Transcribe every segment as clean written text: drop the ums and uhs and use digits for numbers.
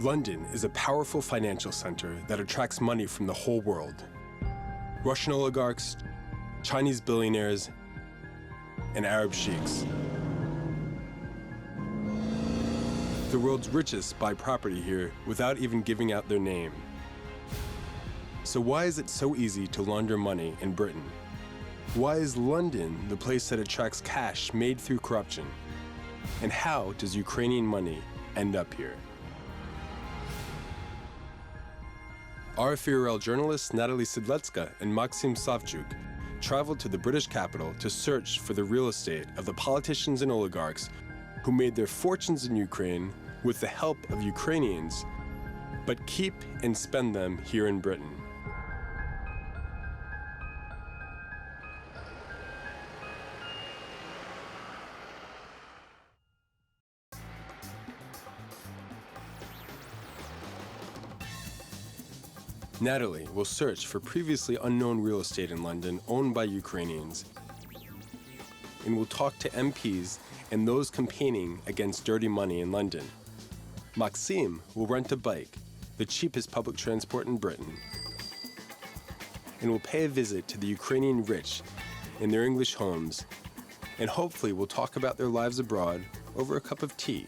London is a powerful financial center that attracts money from the whole world. Russian oligarchs, Chinese billionaires, and Arab sheiks. The world's richest buy property here without even giving out their name. So why is it so easy to launder money in Britain? Why is London the place that attracts cash made through corruption? And how does Ukrainian money end up here? RFE journalists Natalie Sedletska and Maksym Savchuk traveled to the British capital to search for the real estate of the politicians and oligarchs who made their fortunes in Ukraine with the help of Ukrainians, but keep and spend them here in Britain. Natalie will search for previously unknown real estate in London owned by Ukrainians, and will talk to MPs and those campaigning against dirty money in London. Maksym will rent a bike, the cheapest public transport in Britain, and will pay a visit to the Ukrainian rich in their English homes, and hopefully will talk about their lives abroad over a cup of tea.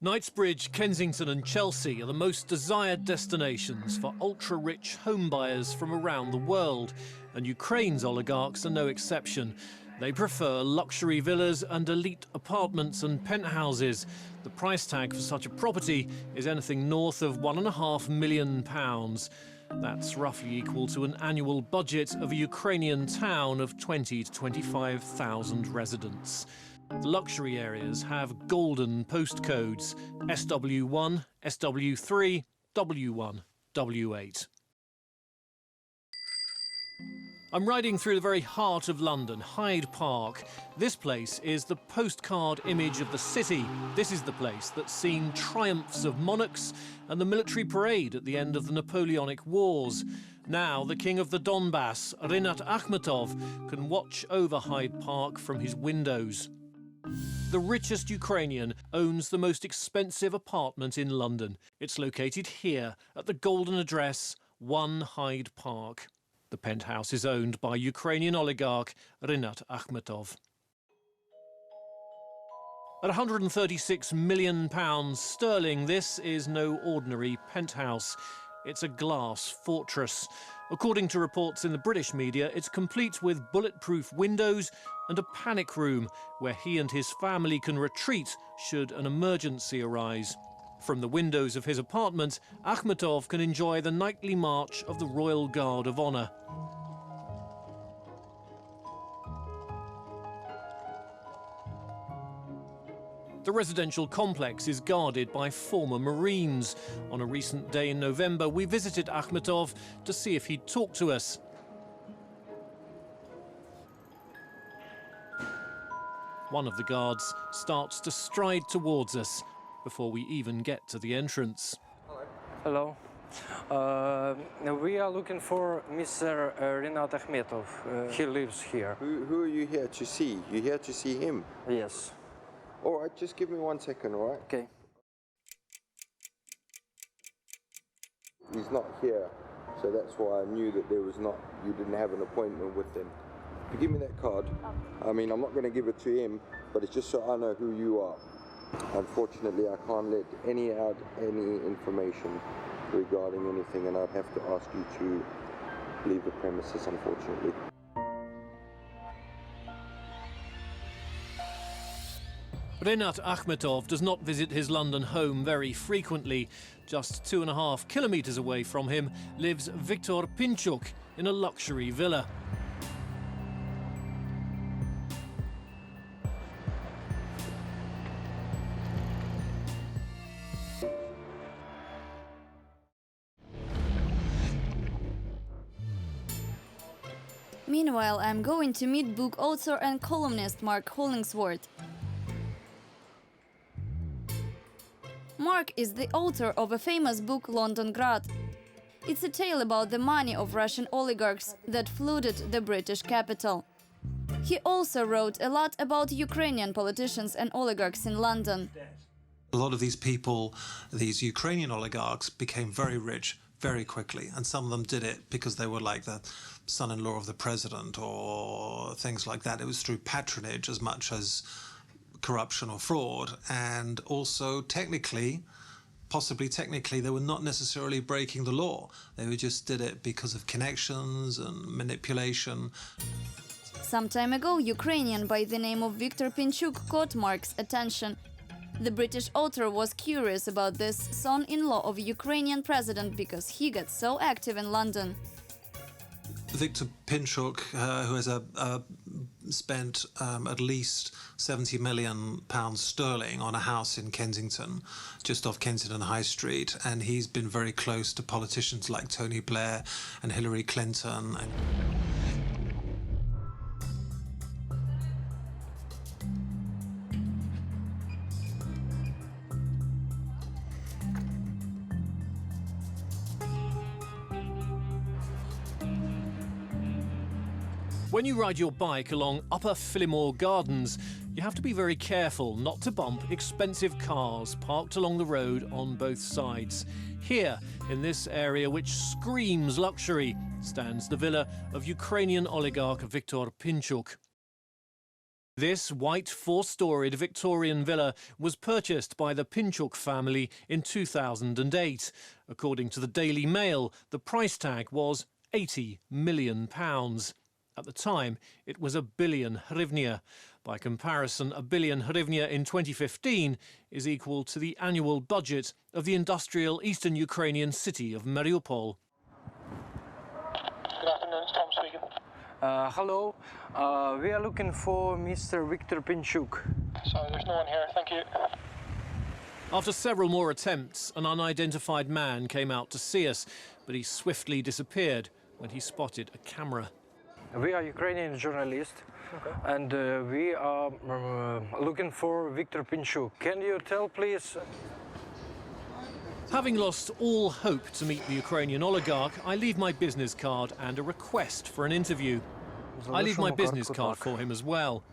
Knightsbridge, Kensington and Chelsea are the most desired destinations for ultra-rich homebuyers from around the world, and Ukraine's oligarchs are no exception. They prefer luxury villas and elite apartments and penthouses. The price tag for such a property is anything north of £1.5 million. That's roughly equal to an annual budget of a Ukrainian town of 20 to 25,000 residents. The luxury areas have golden postcodes: SW1, SW3, W1, W8. I'm riding through the very heart of London, Hyde Park. This place is the postcard image of the city. This is the place that's seen triumphs of monarchs and the military parade at the end of the Napoleonic Wars. Now, the king of the Donbass, Rinat Akhmetov, can watch over Hyde Park from his windows. The richest Ukrainian owns the most expensive apartment in London. It's located here at the golden address 1 Hyde Park. The penthouse is owned by Ukrainian oligarch Rinat Akhmetov. At £136 million sterling, this is no ordinary penthouse. It's a glass fortress. According to reports in the British media, it's complete with bulletproof windows and a panic room where he and his family can retreat should an emergency arise. From the windows of his apartment, Akhmetov can enjoy the nightly march of the Royal Guard of Honour. The residential complex is guarded by former Marines. On a recent day in November, we visited Akhmetov to see if he'd talk to us. One of the guards starts to stride towards us before we even get to the entrance. Hello. We are looking for Mr. Rinat Akhmetov. He lives here. Who are you here to see? You here to see him? Yes. All right, just give me 1 second, all right? Okay. He's not here, so that's why I knew that you didn't have an appointment with him. If you give me that card, I mean, I'm not going to give it to him, but it's just so I know who you are. Unfortunately, I can't let any information regarding anything, and I'd have to ask you to leave the premises, unfortunately. Rinat Akhmetov does not visit his London home very frequently. Just 2.5 kilometres away from him lives Viktor Pinchuk in a luxury villa. Meanwhile, I'm going to meet book author and columnist Mark Hollingsworth. Mark is the author of a famous book, Londongrad. It's a tale about the money of Russian oligarchs that flooded the British capital. He also wrote a lot about Ukrainian politicians and oligarchs in London. A lot of these people, these Ukrainian oligarchs, became very rich very quickly, and some of them did it because they were like the son-in-law of the president or things like that. It was through patronage as much as corruption or fraud, and also technically, possibly technically, they were not necessarily breaking the law. They just did it because of connections and manipulation. Some time ago, Ukrainian by the name of Viktor Pinchuk caught Mark's attention. The British author was curious about this son-in-law of Ukrainian president because he got so active in London. Viktor Pinchuk, who has spent at least £70 million sterling on a house in Kensington, just off Kensington High Street, and he's been very close to politicians like Tony Blair and Hillary Clinton. When you ride your bike along Upper Phillimore Gardens, you have to be very careful not to bump expensive cars parked along the road on both sides. Here, in this area which screams luxury, stands the villa of Ukrainian oligarch Viktor Pinchuk. This white four-storied Victorian villa was purchased by the Pinchuk family in 2008. According to the Daily Mail, the price tag was £80 million. At the time, it was £1 billion hryvnia. By comparison, £1 billion hryvnia in 2015 is equal to the annual budget of the industrial eastern Ukrainian city of Mariupol. Good afternoon, it's Tom speaking. Hello, we are looking for Mr. Viktor Pinchuk. Sorry, there's no one here, thank you. After several more attempts, an unidentified man came out to see us, but he swiftly disappeared when he spotted a camera. We are Ukrainian journalists, and we are looking for Viktor Pinchuk. Can you tell, please? Having lost all hope to meet the Ukrainian oligarch, I leave my business card and a request for an interview. I leave my business card for him as well.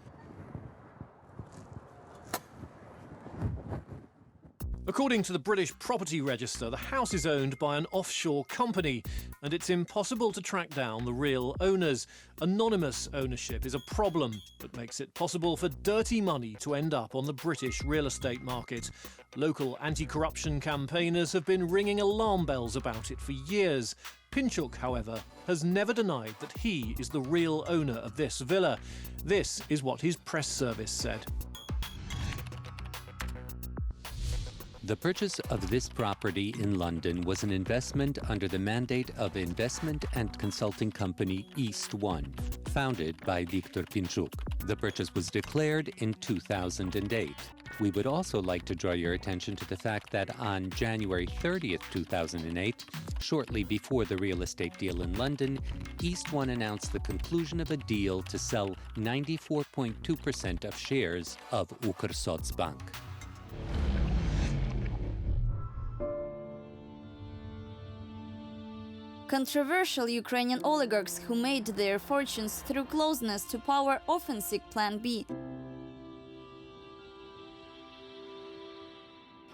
According to the British Property Register, the house is owned by an offshore company, and it's impossible to track down the real owners. Anonymous ownership is a problem that makes it possible for dirty money to end up on the British real estate market. Local anti-corruption campaigners have been ringing alarm bells about it for years. Pinchuk, however, has never denied that he is the real owner of this villa. This is what his press service said. The purchase of this property in London was an investment under the mandate of investment and consulting company East One, founded by Viktor Pinchuk. The purchase was declared in 2008. We would also like to draw your attention to the fact that on January 30th, 2008, shortly before the real estate deal in London, East One announced the conclusion of a deal to sell 94.2% of shares of Ukrsotsbank. Controversial Ukrainian oligarchs who made their fortunes through closeness to power often seek Plan B.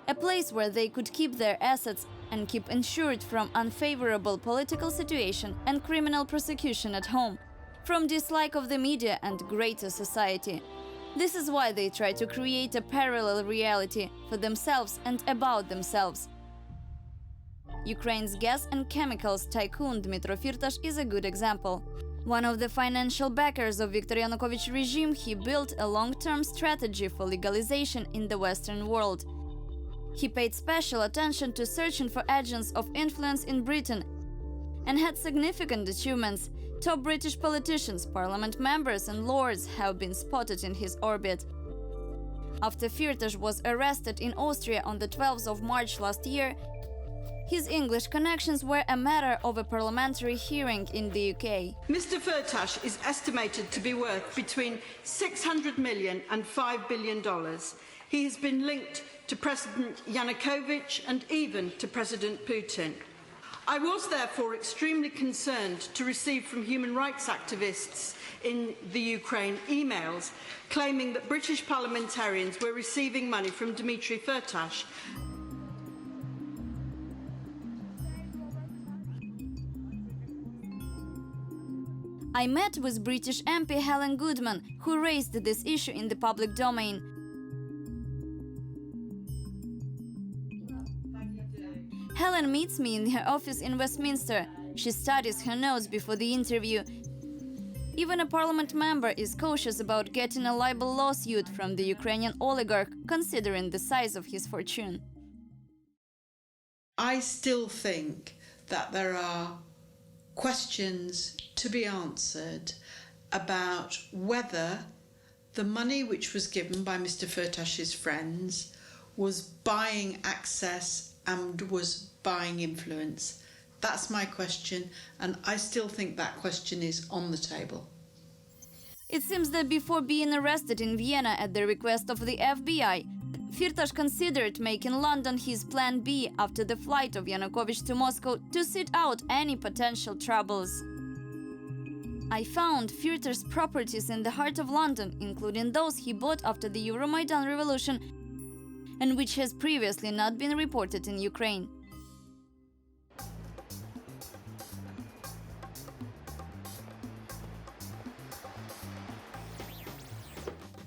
A place where they could keep their assets and keep insured from unfavorable political situation and criminal prosecution at home, from dislike of the media and greater society. This is why they try to create a parallel reality for themselves and about themselves. Ukraine's gas and chemicals tycoon Dmytro Firtash is a good example. One of the financial backers of Viktor Yanukovych regime, he built a long-term strategy for legalization in the Western world. He paid special attention to searching for agents of influence in Britain and had significant achievements. Top British politicians, parliament members and lords have been spotted in his orbit. After Firtash was arrested in Austria on the 12th of March last year, his English connections were a matter of a parliamentary hearing in the UK. Mr Firtash is estimated to be worth between $600 million and $5 billion. He has been linked to President Yanukovych and even to President Putin. I was therefore extremely concerned to receive from human rights activists in the Ukraine emails claiming that British parliamentarians were receiving money from Dmitry Firtash. I met with British MP Helen Goodman, who raised this issue in the public domain. Helen meets me in her office in Westminster. She studies her notes before the interview. Even a parliament member is cautious about getting a libel lawsuit from the Ukrainian oligarch, considering the size of his fortune. I still think that there are questions to be answered about whether the money which was given by Mr. Firtash's friends was buying access and was buying influence. That's my question, and I still think that question is on the table. It seems that before being arrested in Vienna at the request of the FBI, Firtash considered making London his plan B after the flight of Yanukovych to Moscow to sit out any potential troubles. I found Firtash's properties in the heart of London, including those he bought after the Euromaidan revolution and which has previously not been reported in Ukraine.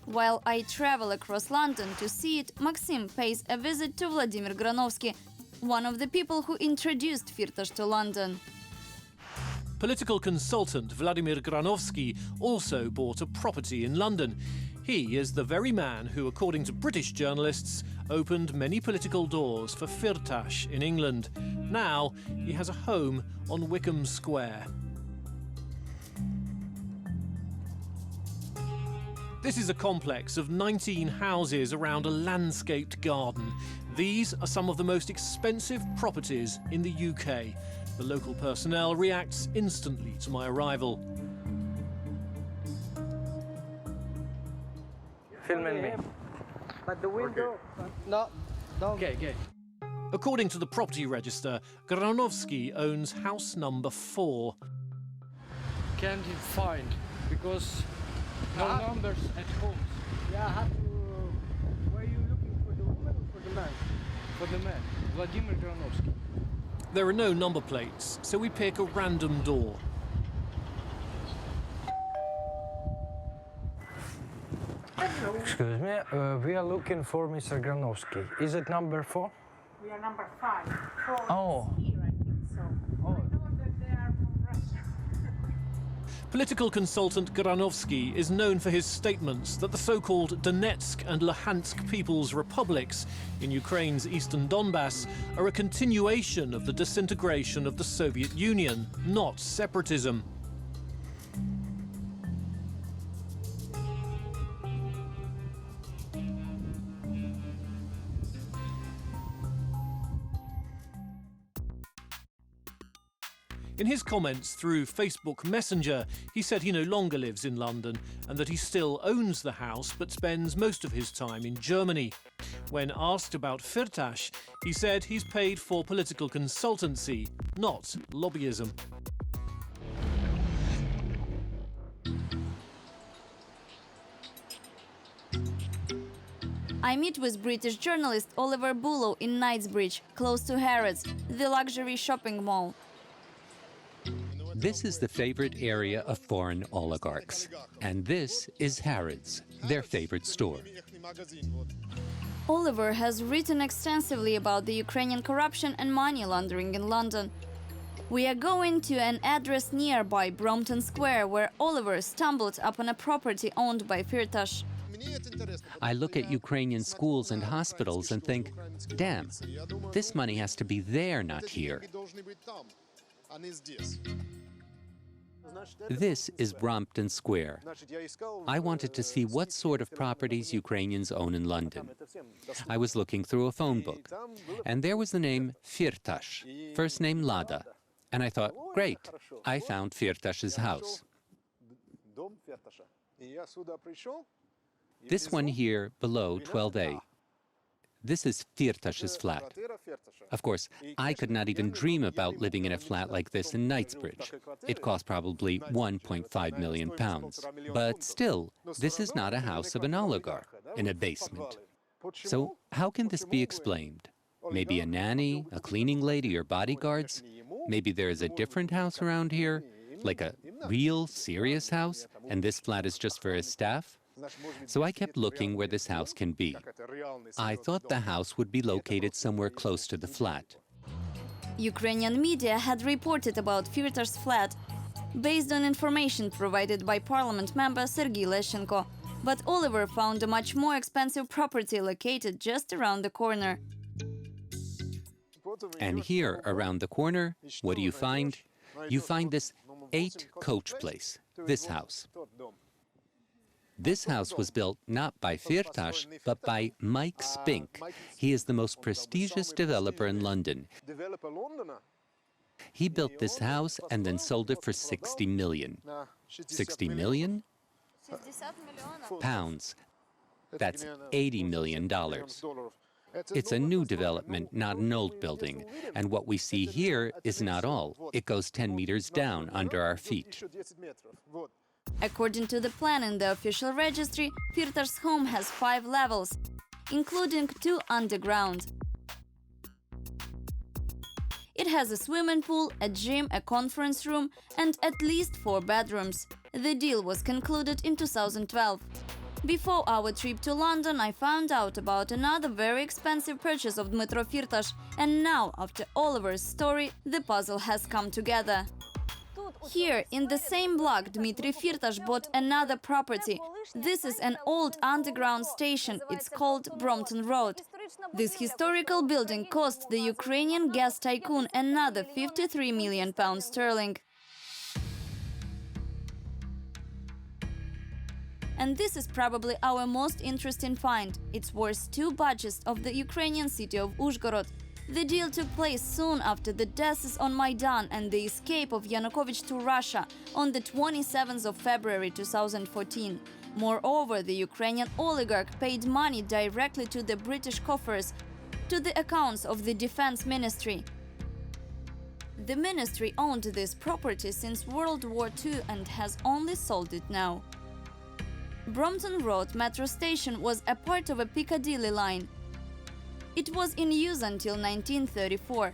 While I travel across London to see it, Maksym pays a visit to Vladimir Zhirinovsky, one of the people who introduced Firtash to London. Political consultant Vladimir Zhirinovsky also bought a property in London. He is the very man who, according to British journalists, opened many political doors for Firtash in England. Now he has a home on Wickham Square. This is a complex of 19 houses around a landscaped garden. These are some of the most expensive properties in the UK. The local personnel reacts instantly to my arrival. Filming me. But the window... No, don't. Okay. According to the property register, Zhirinovsky owns house number 4. Can't find because no numbers at home. Yeah, how to... Were you looking for the woman or for the man? For the man, Vladimir Zhirinovsky. There are no number plates, so we pick a random door. Excuse me, we are looking for Mr. Zhirinovsky. Is it number 4? We are number 5. 4 Oh. is here, I think so. Oh. I know that they are from Russia. Political consultant Zhirinovsky is known for his statements that the so-called Donetsk and Luhansk People's Republics in Ukraine's eastern Donbass are a continuation of the disintegration of the Soviet Union, not separatism. In his comments through Facebook Messenger, he said he no longer lives in London and that he still owns the house but spends most of his time in Germany. When asked about Firtash, he said he's paid for political consultancy, not lobbyism. I meet with British journalist Oliver Bullough in Knightsbridge, close to Harrods, the luxury shopping mall. This is the favorite area of foreign oligarchs. And this is Harrods, their favorite store. Oliver has written extensively about the Ukrainian corruption and money laundering in London. We are going to an address nearby Brompton Square, where Oliver stumbled upon a property owned by Firtash. I look at Ukrainian schools and hospitals and think, damn, this money has to be there, not here. This is Brompton Square. I wanted to see what sort of properties Ukrainians own in London. I was looking through a phone book, and there was the name Firtash, first name Lada. And I thought, great, I found Firtash's house. This one here below 12A. This is Firtash's flat. Of course, I could not even dream about living in a flat like this in Knightsbridge. It cost probably £1.5 million. But still, this is not a house of an oligarch in a basement. So how can this be explained? Maybe a nanny, a cleaning lady, or bodyguards? Maybe there is a different house around here, like a real, serious house, and this flat is just for his staff? So I kept looking where this house can be. I thought the house would be located somewhere close to the flat. Ukrainian media had reported about Firtash's flat based on information provided by parliament member Sergei Leshchenko. But Oliver found a much more expensive property located just around the corner. And here, around the corner, what do you find? You find this 8-coach place, this house. This house was built not by Firtash, but by Mike Spink. He is the most prestigious developer in London. He built this house and then sold it for 60 million. 60 million? Pounds. That's $80 million. It's a new development, not an old building. And what we see here is not all. It goes 10 meters down under our feet. According to the plan in the official registry, Firtash's home has 5 levels, including 2 underground. It has a swimming pool, a gym, a conference room, and at least 4 bedrooms. The deal was concluded in 2012. Before our trip to London, I found out about another very expensive purchase of Dmytro Firtash, and now, after Oliver's story, the puzzle has come together. Here, in the same block, Dmitry Firtash bought another property. This is an old underground station. It's called Brompton Road. This historical building cost the Ukrainian gas tycoon another £53 million sterling. And this is probably our most interesting find. It's worth 2 budgets of the Ukrainian city of Uzhhorod. The deal took place soon after the deaths on Maidan and the escape of Yanukovych to Russia on the 27th of February 2014. Moreover, the Ukrainian oligarch paid money directly to the British coffers, to the accounts of the Defense Ministry. The ministry owned this property since World War II and has only sold it now. Brompton Road metro station was a part of a Piccadilly line. It was in use until 1934.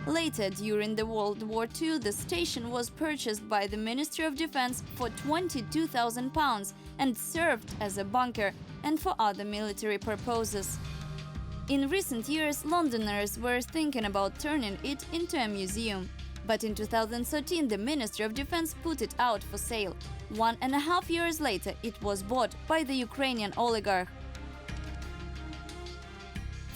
Later, during the World War II, the station was purchased by the Ministry of Defense for £22,000 and served as a bunker and for other military purposes. In recent years, Londoners were thinking about turning it into a museum. But in 2013, the Ministry of Defense put it out for sale. 1.5 years later, it was bought by the Ukrainian oligarch.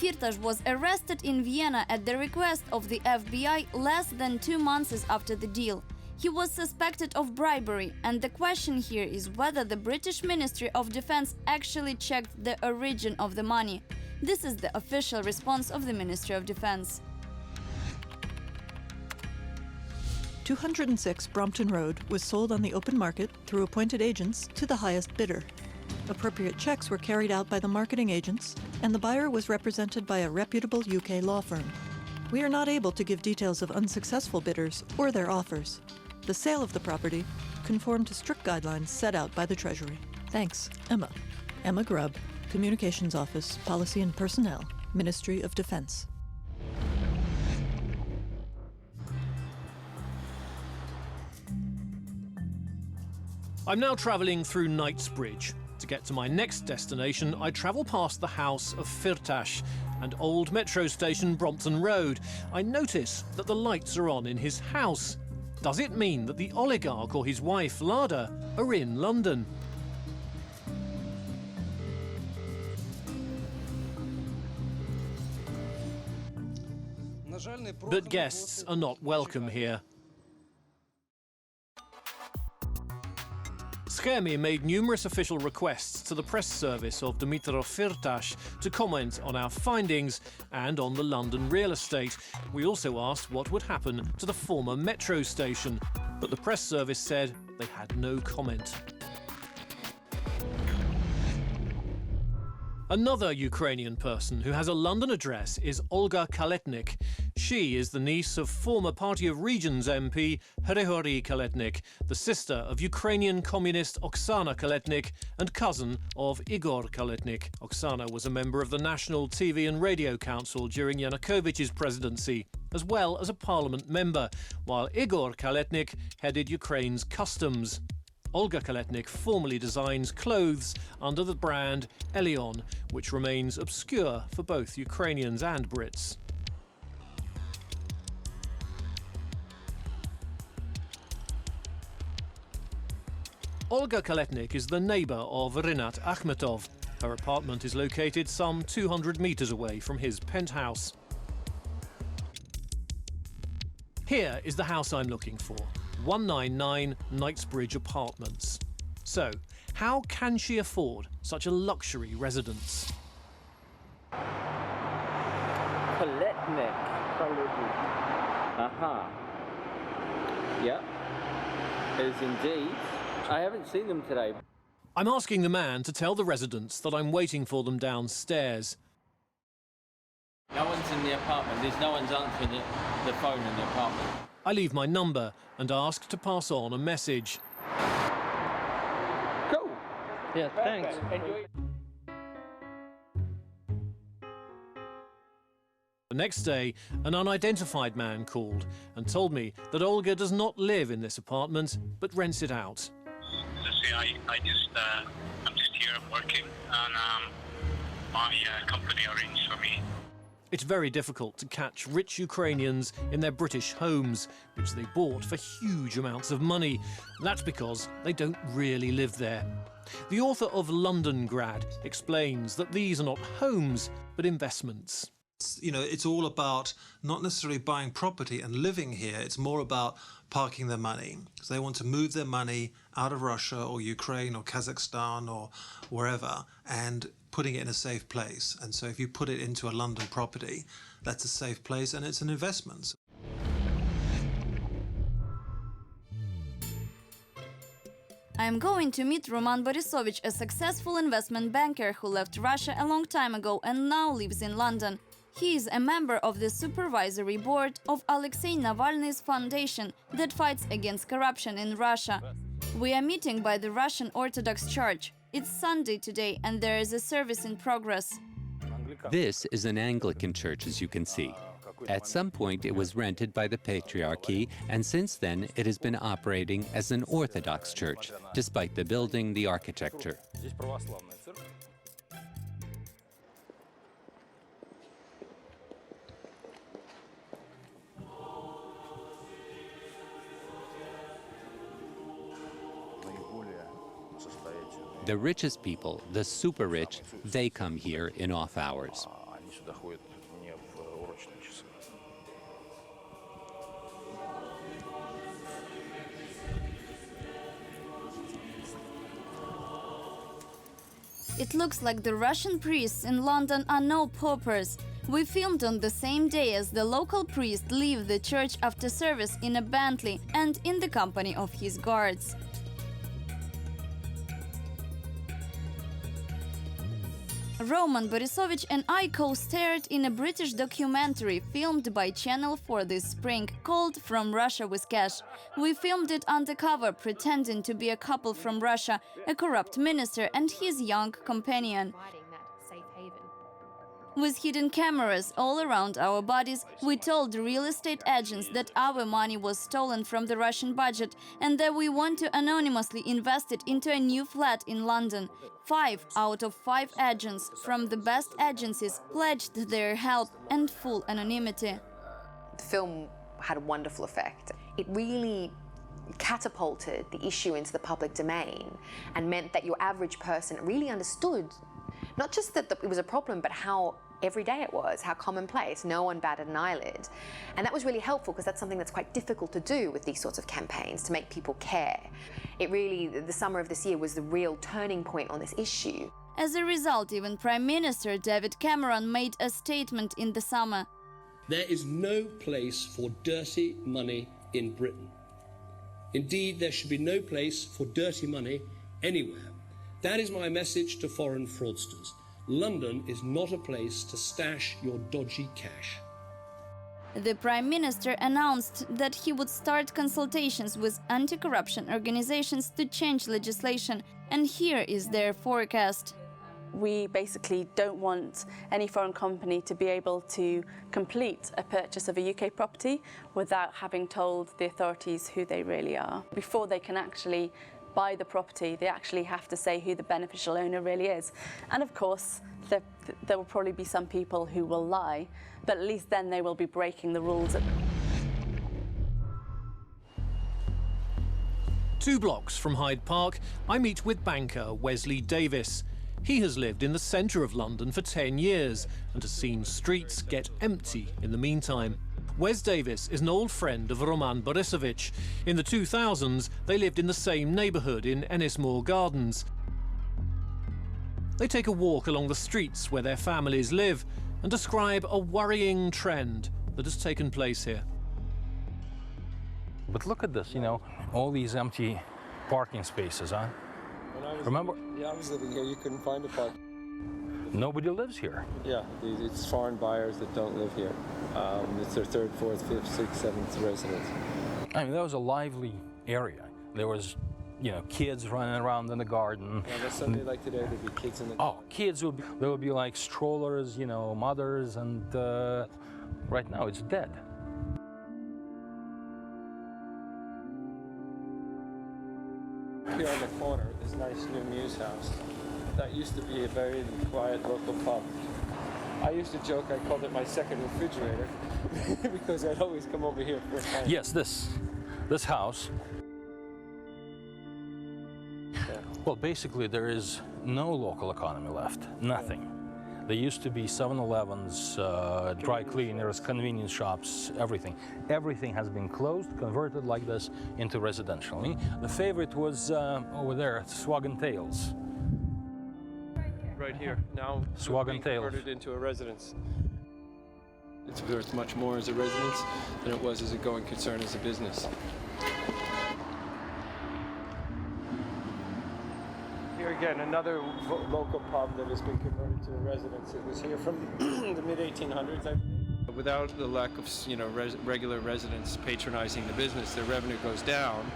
Firtash was arrested in Vienna at the request of the FBI less than 2 months after the deal. He was suspected of bribery, and the question here is whether the British Ministry of Defense actually checked the origin of the money. This is the official response of the Ministry of Defense. 206 Brompton Road was sold on the open market through appointed agents to the highest bidder. Appropriate checks were carried out by the marketing agents, and the buyer was represented by a reputable UK law firm. We are not able to give details of unsuccessful bidders or their offers. The sale of the property conformed to strict guidelines set out by the Treasury. Thanks, Emma. Emma Grubb, Communications Office, Policy and Personnel, Ministry of Defense. I'm now travelling through Knightsbridge. To get to my next destination, I travel past the house of Firtash and old metro station Brompton Road. I notice that the lights are on in his house. Does it mean that the oligarch or his wife, Lada, are in London? But guests are not welcome here. Schemi made numerous official requests to the press service of Dmytro Firtash to comment on our findings and on the London real estate. We also asked what would happen to the former metro station, but the press service said they had no comment. Another Ukrainian person who has a London address is Olga Kaletnik. She is the niece of former Party of Regions MP Hryhory Kaletnik, the sister of Ukrainian communist Oksana Kaletnik, and cousin of Igor Kaletnik. Oksana was a member of the National TV and Radio Council during Yanukovych's presidency, as well as a parliament member, while Igor Kaletnik headed Ukraine's customs. Olga Kaletnik formerly designs clothes under the brand Elion, which remains obscure for both Ukrainians and Brits. Olga Kaletnik is the neighbour of Rinat Akhmetov. Her apartment is located some 200 metres away from his penthouse. Here is the house I'm looking for. 199 Knightsbridge Apartments. So, how can she afford such a luxury residence? Kaletnik. Aha. Yep. It is indeed. I haven't seen them today. I'm asking the man to tell the residents that I'm waiting for them downstairs. No one's in the apartment. There's no one's answering the phone in the apartment. I leave my number and ask to pass on a message. Cool. Yeah, thanks. Enjoy. The next day, an unidentified man called and told me that Olga does not live in this apartment, but rents it out. I'm just here, I'm working, and my company arranged for me. It's very difficult to catch rich Ukrainians in their British homes, which they bought for huge amounts of money. That's because they don't really live there. The author of Londongrad explains that these are not homes, but investments. You know, it's all about not necessarily buying property and living here. It's more about parking their money. So they want to move their money out of Russia or Ukraine or Kazakhstan or wherever and putting it in a safe place. And so if you put it into a London property, that's a safe place and it's an investment. I am going to meet Roman Borisovich, a successful investment banker who left Russia a long time ago and now lives in London. He is a member of the supervisory board of Alexei Navalny's foundation that fights against corruption in Russia. We are meeting by the Russian Orthodox Church. It's Sunday today and there is a service in progress. This is an Anglican church, as you can see. At some point it was rented by the Patriarchy, and since then it has been operating as an Orthodox church, despite the building, the architecture. The richest people, the super rich, they come here in off hours. It looks like the Russian priests in London are no paupers. We filmed on the same day as the local priest leave the church after service in a Bentley and in the company of his guards. Roman Borisovich and I co-starred in a British documentary filmed by Channel 4 this spring called From Russia with Cash. We filmed it undercover, pretending to be a couple from Russia, a corrupt minister and his young companion. With hidden cameras all around our bodies, we told real estate agents that our money was stolen from the Russian budget and that we want to anonymously invest it into a new flat in London. 5 out of 5 agents from the best agencies pledged their help and full anonymity. The film had a wonderful effect. It really catapulted the issue into the public domain and meant that your average person really understood not just that it was a problem, but how everyday it was, how commonplace, no one batted an eyelid. And that was really helpful because that's something that's quite difficult to do with these sorts of campaigns, to make people care. It really, the summer of this year was the real turning point on this issue. As a result, even Prime Minister David Cameron made a statement in the summer. There is no place for dirty money in Britain. Indeed, there should be no place for dirty money anywhere. That is my message to foreign fraudsters. London is not a place to stash your dodgy cash. The Prime Minister announced that he would start consultations with anti-corruption organizations to change legislation, and here is their forecast. We basically don't want any foreign company to be able to complete a purchase of a UK property without having told the authorities who they really are. Before they can actually buy the property, they actually have to say who the beneficial owner really is. And of course, there will probably be some people who will lie, but at least then they will be breaking the rules. 2 blocks from Hyde Park, I meet with banker Wesley Davis. He has lived in the centre of London for 10 years and has seen streets get empty in the meantime. Wes Davis is an old friend of Roman Borisovich. In the 2000s, they lived in the same neighbourhood in Ennismore Gardens. They take a walk along the streets where their families live and describe a worrying trend that has taken place here. But look at this, you know, all these empty parking spaces, huh? Remember? I was living here, you couldn't find a park. Nobody lives here. Yeah, it's foreign buyers that don't live here. It's their 3rd, 4th, 5th, 6th, 7th residence. I mean, that was a lively area. There was, you know, kids running around in the garden. Yeah, on a Sunday like today, there'd be kids in the garden. Oh, kids would be, there would be like strollers, you know, mothers, and right now it's dead. Here on the corner, this nice new Muse house. That used to be a very quiet local pub. I used to joke I called it my second refrigerator because I'd always come over here for a time. Yes, this house. Yeah. Well, basically there is no local economy left, nothing. There used to be 7-Elevens, dry cleaners, convenience shops, everything. Everything has been closed, converted like this into residential. The favorite was over there, Swag and Tails. Right here. Now Swag and Tails. Converted into a residence. It's worth much more as a residence than it was as a going concern as a business. Here again, another local pub that has been converted to a residence. It was here from the mid-1800s, I believe. Without the lack of, you know, regular residents patronizing the business, the revenue goes down.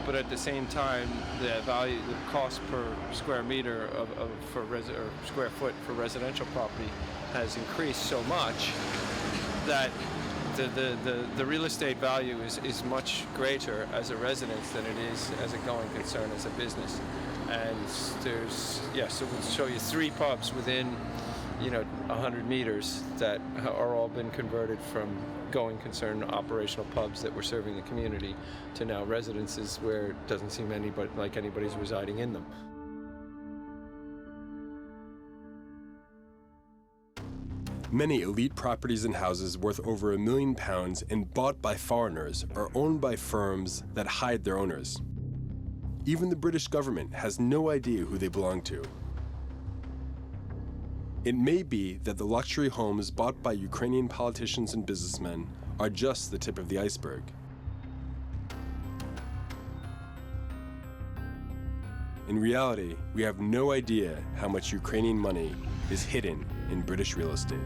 But at the same time, the cost per square meter or square foot for residential property has increased so much that the real estate value is much greater as a residence than it is as a going concern as a business. And there's, so we'll show you 3 pubs within, you know, 100 meters that are all been converted from going concern operational pubs that were serving the community to now residences where it doesn't seem like anybody's residing in them. Many elite properties and houses worth over £1 million and bought by foreigners are owned by firms that hide their owners. Even the British government has no idea who they belong to. It may be that the luxury homes bought by Ukrainian politicians and businessmen are just the tip of the iceberg. In reality, we have no idea how much Ukrainian money is hidden in British real estate.